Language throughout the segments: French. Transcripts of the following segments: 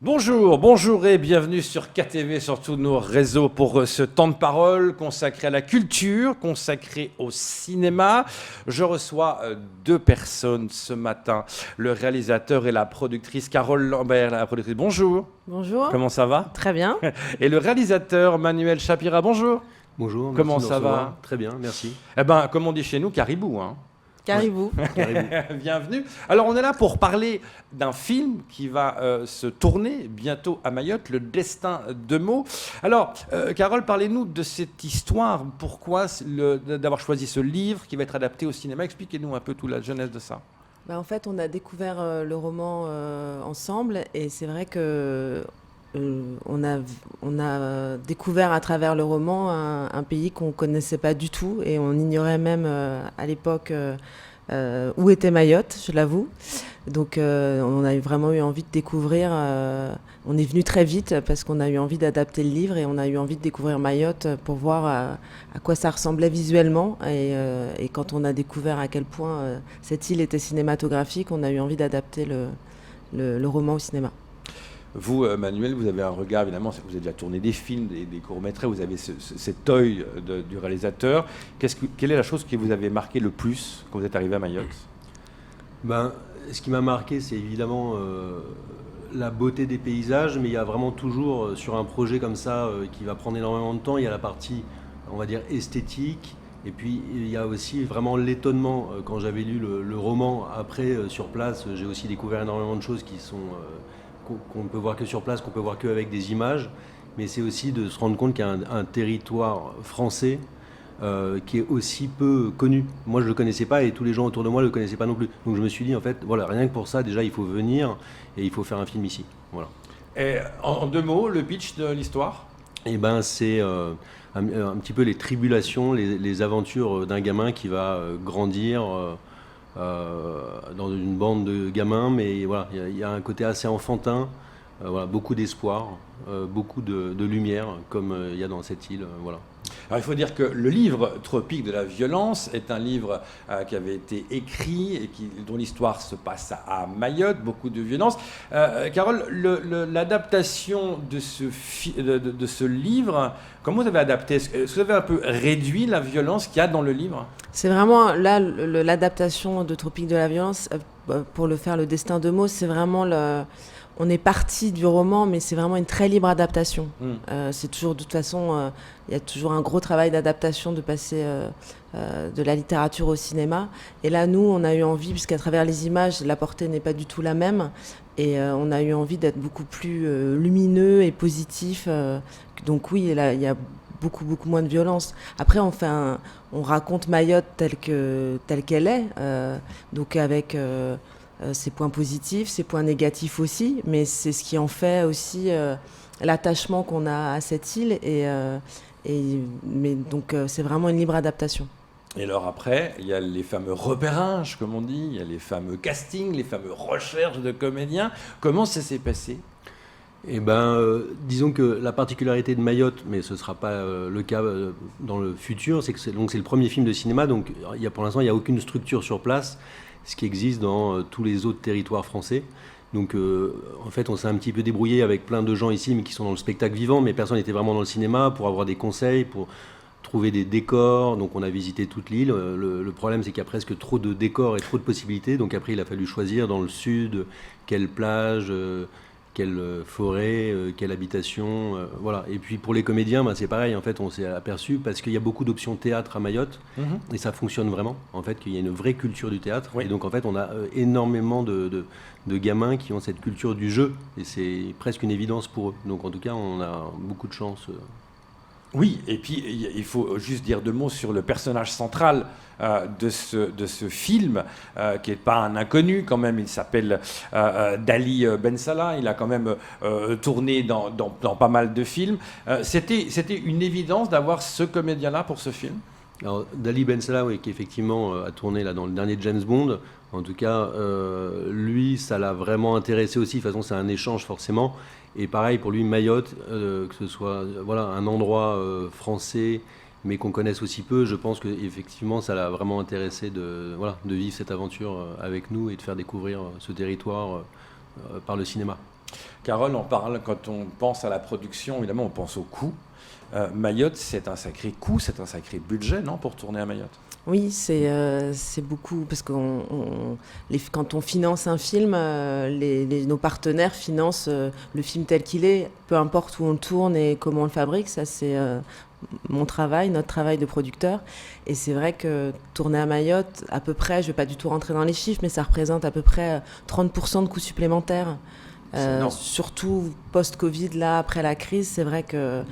Bonjour et bienvenue sur KTV, sur tous nos réseaux pour ce temps de parole consacré à la culture, consacré au cinéma. Je reçois deux personnes ce matin, le réalisateur et la productrice Carole Lambert, la productrice. Bonjour. Bonjour. Comment ça va? Très bien. Et le réalisateur Manuel Chapira, bonjour. Bonjour. Comment ça va? Très bien, merci. Eh ben, comme on dit chez nous, caribou, hein. Caribou. Bienvenue. Alors on est là pour parler d'un film qui va se tourner bientôt à Mayotte, Le Destin de Mo. Alors Carole, parlez-nous de cette histoire. Pourquoi d'avoir choisi ce livre qui va être adapté au cinéma? Expliquez-nous un peu toute la genèse de ça. En fait, on a découvert le roman ensemble et c'est vrai que on a découvert à travers le roman un pays qu'on ne connaissait pas du tout et on ignorait même à l'époque où était Mayotte, je l'avoue. Donc on a vraiment eu envie de découvrir, on est venu très vite parce qu'on a eu envie d'adapter le livre et on a eu envie de découvrir Mayotte pour voir à quoi ça ressemblait visuellement et quand on a découvert à quel point cette île était cinématographique, on a eu envie d'adapter le roman au cinéma. Vous, Manuel, vous avez un regard, évidemment, vous avez déjà tourné des films, des courts-métrages, vous avez cet œil du réalisateur. Quelle est la chose qui vous avait marqué le plus quand vous êtes arrivé à Mayotte? Ce qui m'a marqué, c'est évidemment la beauté des paysages, mais il y a vraiment toujours, sur un projet comme ça, qui va prendre énormément de temps, il y a la partie, on va dire, esthétique, et puis il y a aussi vraiment l'étonnement. Quand j'avais lu le roman, après, sur place, j'ai aussi découvert énormément de choses qui sont... qu'on ne peut voir que sur place, qu'on peut voir qu'avec des images, mais c'est aussi de se rendre compte qu'il y a un territoire français qui est aussi peu connu. Moi, je ne le connaissais pas et tous les gens autour de moi ne le connaissaient pas non plus. Donc je me suis dit, en fait, voilà, rien que pour ça, déjà, il faut venir et il faut faire un film ici. Voilà. Et en deux mots, le pitch de l'histoire? C'est un petit peu les tribulations, les aventures d'un gamin qui va grandir... dans une bande de gamins, mais voilà, il y a un côté assez enfantin, voilà, beaucoup d'espoir, beaucoup de lumière, comme il y a dans cette île. Voilà. Alors, il faut dire que le livre Tropique de la violence est un livre qui avait été écrit et dont l'histoire se passe à Mayotte, beaucoup de violence. Carole, l'adaptation de ce livre, comment vous avez adapté? Est-ce que vous avez un peu réduit la violence qu'il y a dans le livre? C'est vraiment là l'adaptation de Tropique de la violence pour le faire Le Destin de Mo, c'est vraiment on est parti du roman, mais c'est vraiment une très libre adaptation. C'est toujours, de toute façon, il y a toujours un gros travail d'adaptation, de passer de la littérature au cinéma. Et là, nous, on a eu envie, puisqu'à travers les images, la portée n'est pas du tout la même, et on a eu envie d'être beaucoup plus lumineux et positif. Donc oui, là, il y a beaucoup moins de violence. Après, on raconte Mayotte telle qu'elle est, donc avec ses points positifs, ses points négatifs aussi, mais c'est ce qui en fait aussi l'attachement qu'on a à cette île. Mais donc c'est vraiment une libre adaptation. Et alors après, il y a les fameux repérages, comme on dit, il y a les fameux castings, les fameux recherches de comédiens. Comment ça s'est passé? Disons que la particularité de Mayotte, mais ce ne sera pas le cas dans le futur, c'est que c'est le premier film de cinéma, donc pour l'instant il n'y a aucune structure sur place, ce qui existe dans tous les autres territoires français. Donc en fait on s'est un petit peu débrouillé avec plein de gens ici, mais qui sont dans le spectacle vivant, mais personne n'était vraiment dans le cinéma, pour avoir des conseils, pour trouver des décors. Donc on a visité toute l'île. Le problème c'est qu'il y a presque trop de décors et trop de possibilités, donc après il a fallu choisir dans le sud quelle plage... quelle forêt, quelle habitation, voilà. Et puis pour les comédiens, c'est pareil, en fait, on s'est aperçu, parce qu'il y a beaucoup d'options théâtre à Mayotte, et ça fonctionne vraiment, en fait, qu'il y a une vraie culture du théâtre, oui. Et donc en fait, on a énormément de gamins qui ont cette culture du jeu, et c'est presque une évidence pour eux. Donc en tout cas, on a beaucoup de chance. Oui, et puis il faut juste dire deux mots sur le personnage central de ce film, qui n'est pas un inconnu quand même. Il s'appelle Dali Ben Salah. Il a quand même tourné dans pas mal de films. C'était une évidence d'avoir ce comédien-là pour ce film? Alors, Dali Ben Salah, oui, qui effectivement a tourné là, dans le dernier James Bond. En tout cas, lui, ça l'a vraiment intéressé aussi. De toute façon, c'est un échange forcément. Et pareil, pour lui, Mayotte, que ce soit voilà, un endroit français, mais qu'on connaisse aussi peu, je pense qu'effectivement, ça l'a vraiment intéressé de vivre cette aventure avec nous et de faire découvrir ce territoire par le cinéma. Carole en parle, quand on pense à la production, évidemment, on pense au coût. Mayotte, c'est un sacré coût, c'est un sacré budget, non, pour tourner à Mayotte? Oui, c'est beaucoup, parce que quand on finance un film, nos partenaires financent le film tel qu'il est, peu importe où on le tourne et comment on le fabrique. Ça, c'est mon travail, notre travail de producteur. Et c'est vrai que tourner à Mayotte, à peu près, je ne vais pas du tout rentrer dans les chiffres, mais ça représente à peu près 30% de coûts supplémentaires. Surtout post-Covid, là, après la crise, c'est vrai que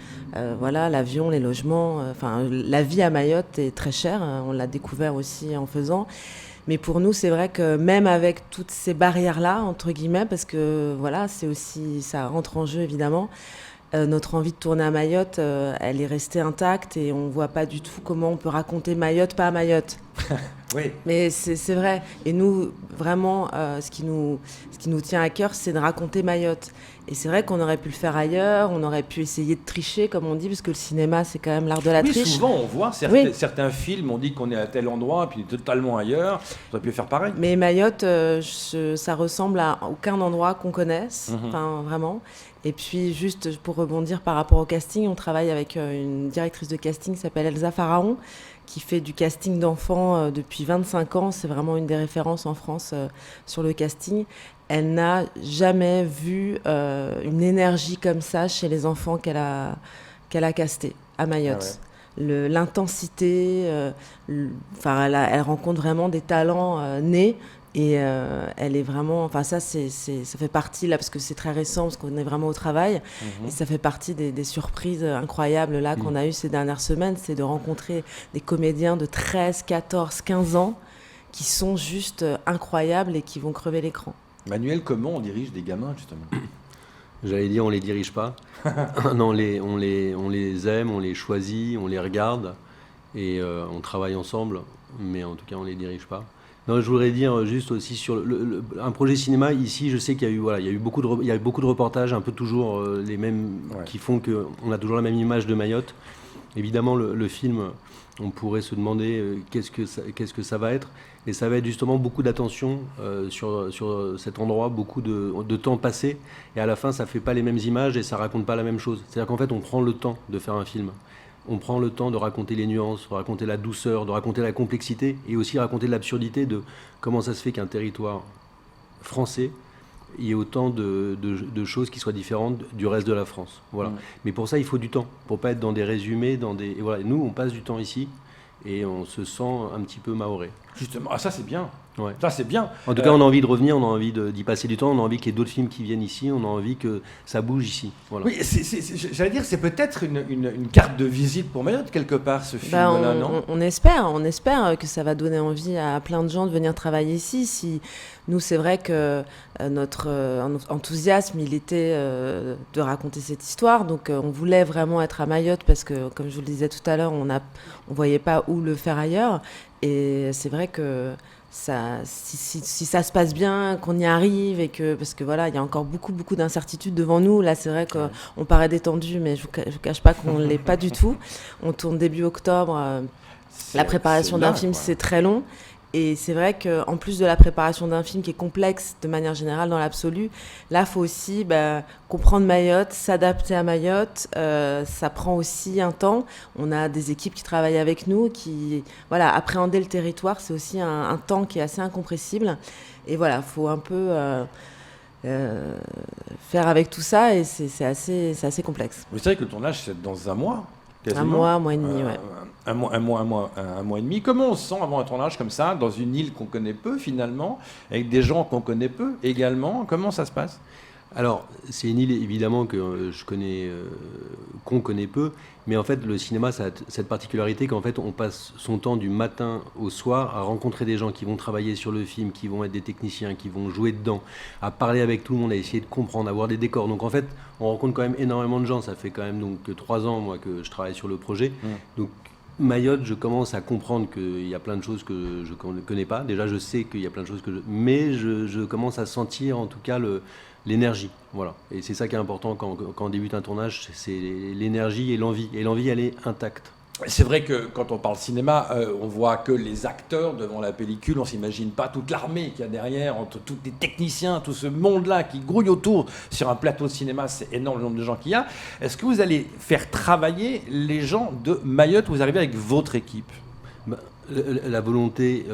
voilà, l'avion, les logements, la vie à Mayotte est très chère. On l'a découvert aussi en faisant. Mais pour nous, c'est vrai que même avec toutes ces barrières-là, entre guillemets, parce que voilà, c'est aussi, ça rentre en jeu évidemment. Notre envie de tourner à Mayotte, elle est restée intacte et on ne voit pas du tout comment on peut raconter Mayotte, pas à Mayotte. Oui. Mais c'est vrai. Et nous, vraiment, ce qui nous tient à cœur, c'est de raconter Mayotte. Et c'est vrai qu'on aurait pu le faire ailleurs, on aurait pu essayer de tricher, comme on dit, parce que le cinéma, c'est quand même l'art de la triche. Souvent, on voit certains films, on dit qu'on est à tel endroit, puis totalement ailleurs. On aurait pu faire pareil. Mais Mayotte, ça ressemble à aucun endroit qu'on connaisse, vraiment. Et puis, juste pour rebondir par rapport au casting, on travaille avec une directrice de casting qui s'appelle Elsa Pharaon, qui fait du casting d'enfants depuis 25 ans. C'est vraiment une des références en France sur le casting. Elle n'a jamais vu une énergie comme ça chez les enfants qu'elle a castés à Mayotte. Ah ouais. L'intensité, elle rencontre vraiment des talents nés. Et elle est vraiment, ça fait partie là, parce que c'est très récent, parce qu'on est vraiment au travail, et ça fait partie des surprises incroyables là qu'on a eues ces dernières semaines, c'est de rencontrer des comédiens de 13, 14, 15 ans qui sont juste incroyables et qui vont crever l'écran. Manuel, comment on dirige des gamins justement? J'allais dire, on les dirige pas. Non, on les aime, on les choisit, on les regarde et on travaille ensemble, mais en tout cas on les dirige pas. Non, je voudrais dire juste aussi sur un projet cinéma ici, je sais qu'il y a eu beaucoup de reportages, un peu toujours les mêmes, qui font qu'on a toujours la même image de Mayotte. Évidemment, le film, on pourrait se demander qu'est-ce que ça va être, et ça va être justement beaucoup d'attention sur cet endroit, beaucoup de temps passé, et à la fin, ça fait pas les mêmes images et ça raconte pas la même chose. C'est-à-dire qu'en fait, on prend le temps de faire un film. On prend le temps de raconter les nuances, de raconter la douceur, de raconter la complexité et aussi raconter l'absurdité de comment ça se fait qu'un territoire français, il y ait autant de choses qui soient différentes du reste de la France. Voilà. Mais pour ça, il faut du temps, pour pas être dans des résumés, et voilà. Nous, on passe du temps ici et on se sent un petit peu mahorais. Justement, ça c'est bien. Ouais. Ça c'est bien. En tout cas, on a envie de revenir, on a envie d'y passer du temps, on a envie qu'il y ait d'autres films qui viennent ici, on a envie que ça bouge ici. Voilà. Oui, j'allais dire, c'est peut-être une carte de visite pour Mayotte quelque part, ce film-là, non? On espère que ça va donner envie à plein de gens de venir travailler ici. Si nous, c'est vrai que notre enthousiasme, il était de raconter cette histoire. Donc, on voulait vraiment être à Mayotte parce que, comme je vous le disais tout à l'heure, on voyait pas où le faire ailleurs. Et c'est vrai que si ça se passe bien, qu'on y arrive, parce que voilà, il y a encore beaucoup d'incertitudes devant nous. Là, c'est vrai qu'on paraît détendu, mais je vous cache pas qu'on l'est pas du tout. On tourne début octobre. La préparation d'un film, c'est très long. Et c'est vrai qu'en plus de la préparation d'un film qui est complexe de manière générale dans l'absolu, là, il faut aussi comprendre Mayotte, s'adapter à Mayotte. Ça prend aussi un temps. On a des équipes qui travaillent avec nous, appréhender le territoire, c'est aussi un temps qui est assez incompressible. Et voilà, il faut un peu faire avec tout ça, et c'est assez complexe. Vous savez que le tournage, c'est dans un mois? Quasiment. Un mois et demi, ouais. Un mois et demi. Comment on se sent avant un tournage comme ça, dans une île qu'on connaît peu finalement, avec des gens qu'on connaît peu également? Comment ça se passe? Alors, c'est une île évidemment que qu'on connaît peu, mais en fait, le cinéma, ça a cette particularité qu'en fait, on passe son temps du matin au soir à rencontrer des gens qui vont travailler sur le film, qui vont être des techniciens, qui vont jouer dedans, à parler avec tout le monde, à essayer de comprendre, à voir des décors. Donc en fait, on rencontre quand même énormément de gens. Ça fait quand même donc 3 ans, moi, que je travaille sur le projet. Donc, Mayotte, je commence à comprendre qu'il y a plein de choses que je ne connais pas. Déjà, je sais qu'il y a plein de choses mais je commence à sentir en tout cas l'énergie. Voilà. Et c'est ça qui est important quand on débute un tournage, c'est l'énergie et l'envie. Et l'envie, elle est intacte. C'est vrai que quand on parle cinéma, on voit que les acteurs devant la pellicule, on ne s'imagine pas toute l'armée qu'il y a derrière, entre tous les techniciens, tout ce monde-là qui grouille autour sur un plateau de cinéma, c'est énorme le nombre de gens qu'il y a. Est-ce que vous allez faire travailler les gens de Mayotte, vous arrivez avec votre équipe? La volonté,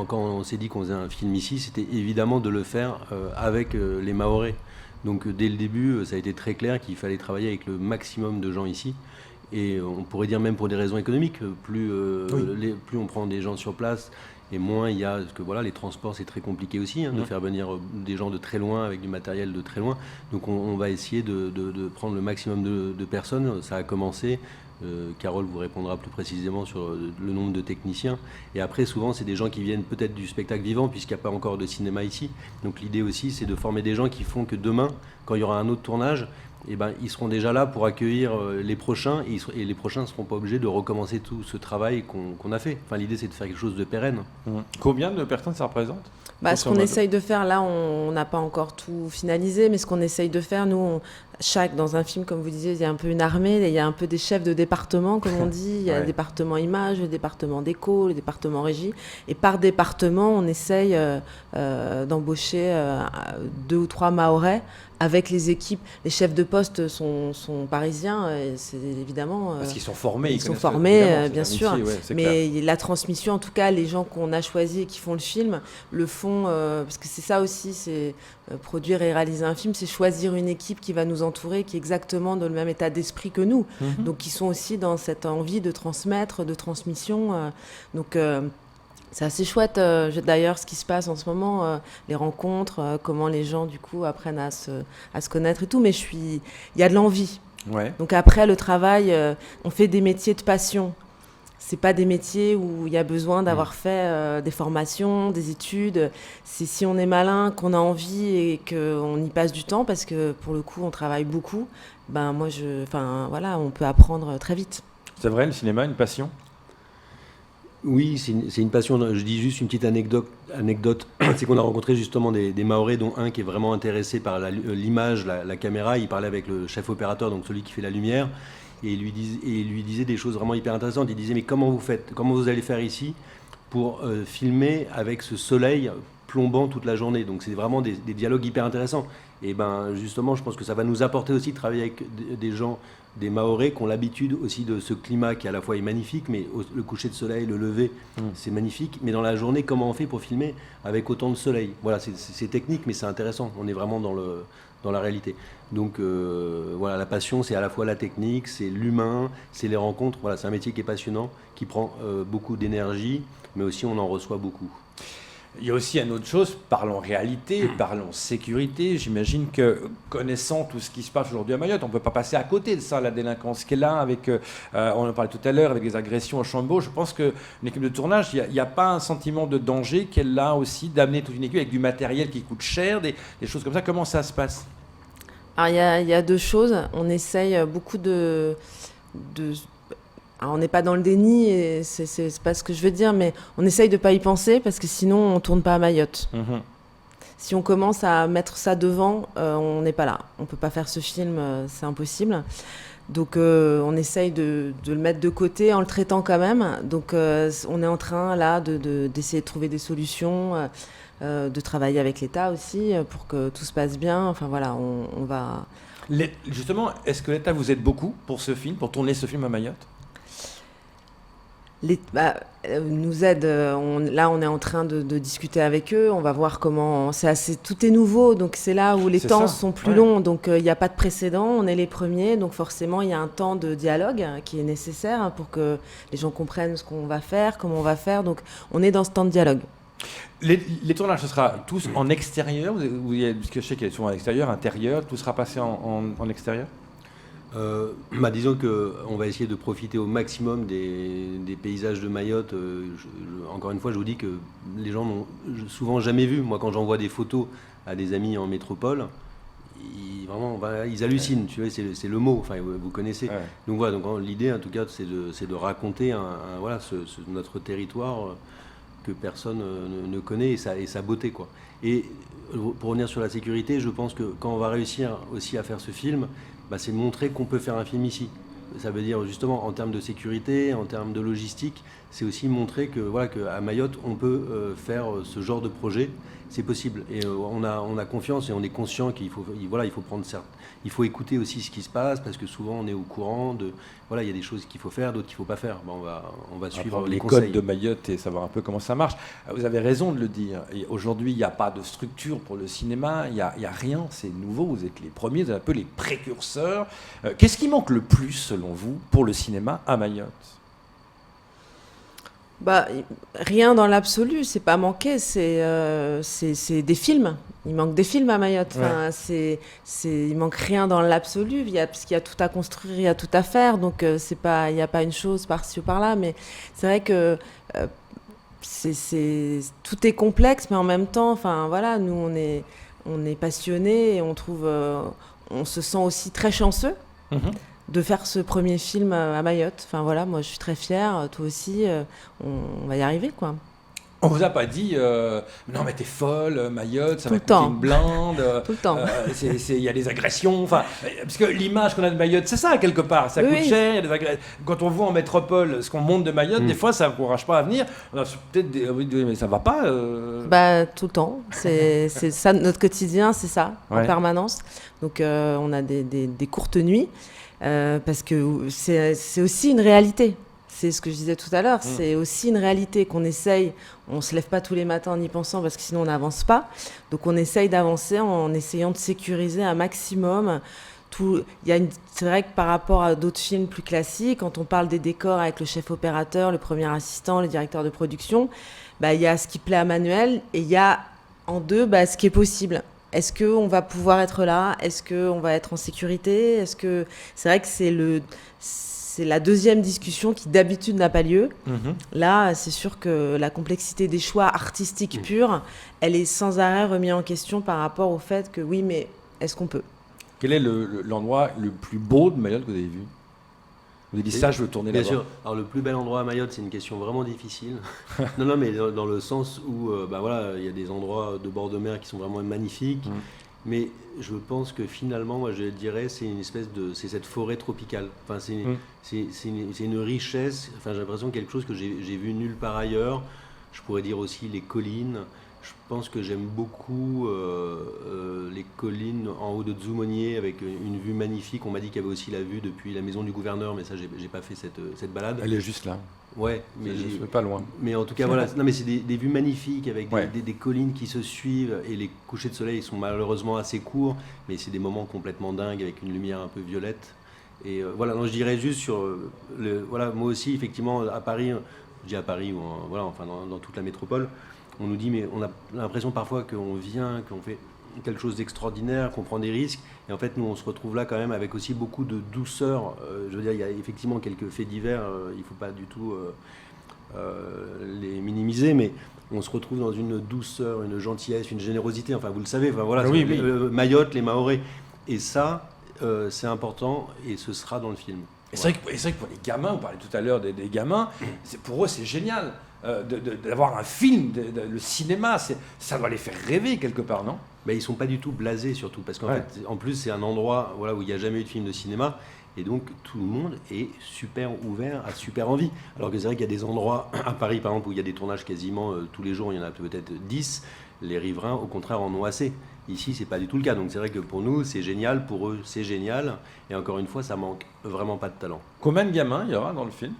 quand on s'est dit qu'on faisait un film ici, c'était évidemment de le faire avec les Mahorais. Donc dès le début, ça a été très clair qu'il fallait travailler avec le maximum de gens ici. Et on pourrait dire même pour des raisons économiques, plus on prend des gens sur place et moins il y a... Parce que voilà, les transports, c'est très compliqué aussi, de faire venir des gens de très loin avec du matériel de très loin. Donc on va essayer de prendre le maximum de personnes. Ça a commencé. Carole vous répondra plus précisément sur le nombre de techniciens. Et après, souvent, c'est des gens qui viennent peut-être du spectacle vivant, puisqu'il n'y a pas encore de cinéma ici. Donc l'idée aussi, c'est de former des gens qui font que demain, quand il y aura un autre tournage, ils seront déjà là pour accueillir les prochains, et les prochains ne seront pas obligés de recommencer tout ce travail qu'on a fait. Enfin, l'idée, c'est de faire quelque chose de pérenne. Combien de personnes ça représente ? Ce qu'on essaye de faire, là, on n'a pas encore tout finalisé, mais ce qu'on essaye de faire, nous, dans un film, comme vous disiez, il y a un peu une armée, il y a un peu des chefs de département, comme on dit, il y a le département image, le département déco, le département régie, et par département, on essaye d'embaucher 2 ou 3 Mahorais avec les équipes. Les chefs de poste sont parisiens, c'est évidemment... Parce qu'ils sont formés. Ils sont formés, bien sûr. Mais clair. La transmission, en tout cas, les gens qu'on a choisis et qui font le film, le font... parce que c'est ça aussi, c'est produire et réaliser un film, c'est choisir une équipe qui va nous entourer, qui est exactement dans le même état d'esprit que nous. Donc, qui sont aussi dans cette envie de transmettre, de transmission. C'est assez chouette, d'ailleurs, ce qui se passe en ce moment, les rencontres, comment les gens, du coup, apprennent à se connaître et tout. Mais il y a de l'envie. Ouais. Donc après, le travail, on fait des métiers de passion. C'est pas des métiers où il y a besoin d'avoir fait des formations, des études. C'est si on est malin, qu'on a envie et qu'on y passe du temps, parce que pour le coup, on travaille beaucoup. On peut apprendre très vite. C'est vrai, le cinéma, une passion ? Oui, c'est une passion. Je dis juste une petite anecdote. C'est qu'on a rencontré justement des Mahorais, dont un qui est vraiment intéressé par l'image, la caméra. Il parlait avec le chef opérateur, donc celui qui fait la lumière, et il lui disait des choses vraiment hyper intéressantes. Il disait, mais comment vous allez faire ici pour filmer avec ce soleil plombant toute la journée? Donc c'est vraiment des dialogues hyper intéressants. Et justement, je pense que ça va nous apporter aussi de travailler avec des gens, des Mahorais, qui ont l'habitude aussi de ce climat qui à la fois est magnifique, mais le coucher de soleil, le lever, c'est magnifique. Mais dans la journée, comment on fait pour filmer avec autant de soleil? Voilà, c'est technique, mais c'est intéressant. On est vraiment dans la réalité. Donc la passion, c'est à la fois la technique, c'est l'humain, c'est les rencontres. Voilà, c'est un métier qui est passionnant, qui prend beaucoup d'énergie, mais aussi on en reçoit beaucoup. Il y a aussi une autre chose, parlons réalité, parlons sécurité. J'imagine que, connaissant tout ce qui se passe aujourd'hui à Mayotte, on ne peut pas passer à côté de ça, la délinquance qui est là, on en parlait tout à l'heure, avec les agressions au Chambeau. Je pense qu'une équipe de tournage, il n'y a pas un sentiment de danger qu'elle a aussi d'amener toute une équipe avec du matériel qui coûte cher, des choses comme ça. Comment ça se passe ? Alors, il y a 2 choses. On essaye beaucoup Alors, on n'est pas dans le déni, et c'est pas ce que je veux dire, mais on essaye de ne pas y penser, parce que sinon, on ne tourne pas à Mayotte. Si on commence à mettre ça devant, on n'est pas là. On ne peut pas faire ce film, c'est impossible. Donc, on essaye de le mettre de côté en le traitant quand même. Donc, on est en train, là, d'essayer de trouver des solutions, de travailler avec l'État aussi, pour que tout se passe bien. Enfin, voilà, on va... Justement, est-ce que l'État vous aide beaucoup pour ce film, pour tourner ce film à Mayotte ? Nous aide. Là, on est en train de discuter avec eux. On va voir comment. Tout est nouveau, donc c'est là où les temps sont plus longs. Donc il n'y a pas de précédent. On est les premiers, donc forcément il y a un temps de dialogue qui est nécessaire pour que les gens comprennent ce qu'on va faire, comment on va faire. Donc on est dans ce temps de dialogue. Les tournages, ce sera tous en extérieur. Parce que je sais qu'il y a souvent en extérieur, intérieur. Tout sera passé en extérieur. Disons qu'on va essayer de profiter au maximum des paysages de Mayotte. Encore une fois, je vous dis que les gens n'ont souvent jamais vu. Moi, quand j'envoie des photos à des amis en métropole, ils hallucinent. Tu vois, c'est le mot. Enfin, vous connaissez. Ouais. Donc voilà. Donc l'idée, en tout cas, c'est de raconter notre territoire que personne ne connaît et sa beauté, quoi. Et pour revenir sur la sécurité, je pense que quand on va réussir aussi à faire ce film, c'est montrer qu'on peut faire un film ici. ça veut dire justement en termes de sécurité, en termes de logistique, c'est aussi montrer que voilà qu'à Mayotte on peut faire ce genre de projet, c'est possible. Et on a confiance et on est conscient qu'il faut il faut écouter aussi ce qui se passe parce que souvent on est au courant de voilà il y a des choses qu'il faut faire, d'autres qu'il faut pas faire. Ben, on va suivre les conseils. Codes de Mayotte et savoir un peu comment ça marche. Vous avez raison de le dire. Aujourd'hui, il n'y a pas de structure pour le cinéma, il y a rien, c'est nouveau. Vous êtes les premiers, vous êtes un peu les précurseurs. Qu'est-ce qui manque le plus, selon vous, pour le cinéma à Mayotte ? Bah, rien dans l'absolu, c'est pas manqué, c'est des films. Il manque des films à Mayotte. Enfin, il manque rien dans l'absolu, parce qu'il y a tout à construire, il y a tout à faire, donc il n'y a pas une chose par-ci ou par-là, mais c'est vrai que tout est complexe, mais en même temps, enfin voilà, nous on est passionnés et on se sent aussi très chanceux. De faire ce premier film à Mayotte. Enfin voilà, moi je suis très fière, toi aussi, on va y arriver quoi. On vous a pas dit non mais t'es folle, Mayotte, ça Tout va le coûter temps. une blinde. Tout le temps. Il y a des agressions, enfin parce que l'image qu'on a de Mayotte, c'est ça quelque part, ça coûte cher. Il y a des quand on voit en métropole ce qu'on monte de Mayotte, des fois ça encourage pas à venir. On a peut-être mais ça va pas. Bah tout le temps. C'est ça notre quotidien, c'est ça en permanence. Donc on a des courtes nuits parce que c'est aussi une réalité. C'est ce que je disais tout à l'heure, c'est aussi une réalité qu'on essaye, on ne se lève pas tous les matins en y pensant parce que sinon on n'avance pas, donc on essaye d'avancer en essayant de sécuriser un maximum. C'est vrai que par rapport à d'autres films plus classiques, quand on parle des décors avec le chef opérateur, le premier assistant, le directeur de production, il y a ce qui plaît à Manuel et il y a en deux ce qui est possible. Est-ce qu'on va pouvoir être là ? Est-ce qu'on va être en sécurité ? C'est vrai que c'est la deuxième discussion qui d'habitude n'a pas lieu. Là, c'est sûr que la complexité des choix artistiques purs, elle est sans arrêt remise en question par rapport au fait que oui, mais est-ce qu'on peut ? Quel est l'endroit le plus beau de Mayotte que vous avez vu ? Vous avez dit ça, je veux tourner là-bas. Bien sûr. Alors le plus bel endroit à Mayotte, c'est une question vraiment difficile. non, mais dans le sens où, il y a des endroits de bord de mer qui sont vraiment magnifiques. Mais je pense que finalement, moi, je dirais, c'est cette forêt tropicale. Enfin, c'est une richesse. Enfin, j'ai l'impression quelque chose que j'ai vu nulle part ailleurs. Je pourrais dire aussi les collines. Je pense que j'aime beaucoup les collines en haut de Dzoumognier avec une vue magnifique. On m'a dit qu'il y avait aussi la vue depuis la maison du gouverneur, mais ça, j'ai pas fait cette balade. Elle est juste là. Ouais, mais je suis pas loin. Mais en tout cas, voilà. Non, mais c'est des vues magnifiques avec des collines qui se suivent et les couchers de soleil sont malheureusement assez courts, mais c'est des moments complètement dingues avec une lumière un peu violette. Et voilà, non, je dirais juste sur moi aussi, effectivement, à Paris, je dis à Paris ou dans toute la métropole, on nous dit, mais on a l'impression parfois qu'on vient, qu'on fait quelque chose d'extraordinaire, qu'on prend des risques. Et en fait, nous, on se retrouve là quand même avec aussi beaucoup de douceur. Je veux dire, il y a effectivement quelques faits divers, il ne faut pas du tout les minimiser, mais on se retrouve dans une douceur, une gentillesse, une générosité. Enfin, vous le savez, Mayotte, les Mahorais. Et ça, c'est important et ce sera dans le film. Et c'est vrai que pour les gamins, on parlait tout à l'heure des gamins, pour eux, c'est génial. D'avoir un film, le cinéma, ça doit les faire rêver quelque part, non ? Ils ne sont pas du tout blasés surtout, parce qu'en fait, en plus c'est un endroit où il n'y a jamais eu de film de cinéma, et donc tout le monde est super ouvert, a super envie. Alors que c'est vrai qu'il y a des endroits, à Paris par exemple, où il y a des tournages quasiment tous les jours, il y en a peut-être 10, les riverains au contraire en ont assez. Ici, c'est pas du tout le cas, donc c'est vrai que pour nous c'est génial, pour eux c'est génial, et encore une fois ça manque vraiment pas de talent. Combien de gamins il y aura dans le film ?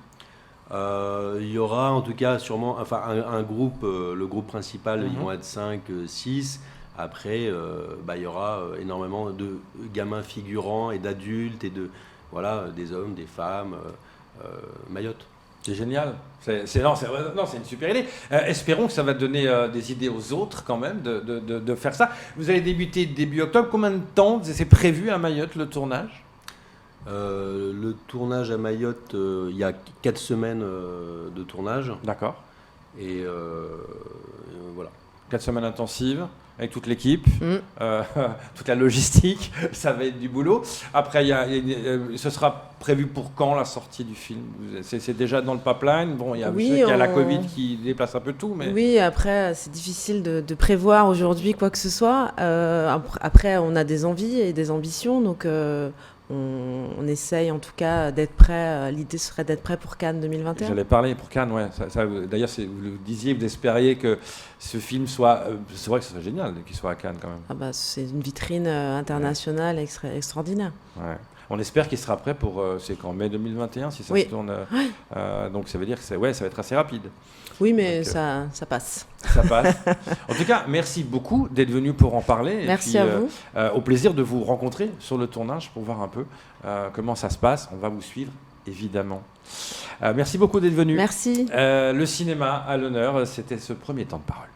Il y aura en tout cas sûrement un groupe, le groupe principal, ils vont être 5, 6. Après, il y aura énormément de gamins figurants et d'adultes et des hommes, des femmes. Mayotte. C'est génial. C'est une super idée. Espérons que ça va donner des idées aux autres quand même de faire ça. Vous allez débuter début octobre. Combien de temps c'est prévu à Mayotte le tournage ? Le tournage à Mayotte, il y a 4 semaines de tournage. D'accord. Et voilà. 4 semaines intensives avec toute l'équipe, toute la logistique, ça va être du boulot. Après, ce sera prévu pour quand la sortie du film ? C'est déjà dans le pipeline. Bon, il y a la Covid qui déplace un peu tout, mais oui. Après, c'est difficile de prévoir aujourd'hui quoi que ce soit. Après, on a des envies et des ambitions, donc. on essaye en tout cas d'être prêt. L'idée serait d'être prêt pour Cannes 2021. J'allais parler pour Cannes, ouais. D'ailleurs, vous le disiez, vous espériez que ce film soit... c'est vrai que ce serait génial qu'il soit à Cannes quand même. C'est une vitrine internationale extraordinaire. Ouais. On espère qu'il sera prêt pour... c'est qu'en mai 2021, si ça se tourne... donc ça veut dire que ça va être assez rapide. Oui, mais donc, ça passe. Ça passe. En tout cas, merci beaucoup d'être venu pour en parler. Merci à vous. Au plaisir de vous rencontrer sur le tournage pour voir un peu comment ça se passe. On va vous suivre, évidemment. Merci beaucoup d'être venu. Merci. Le cinéma à l'honneur, c'était ce premier temps de parole.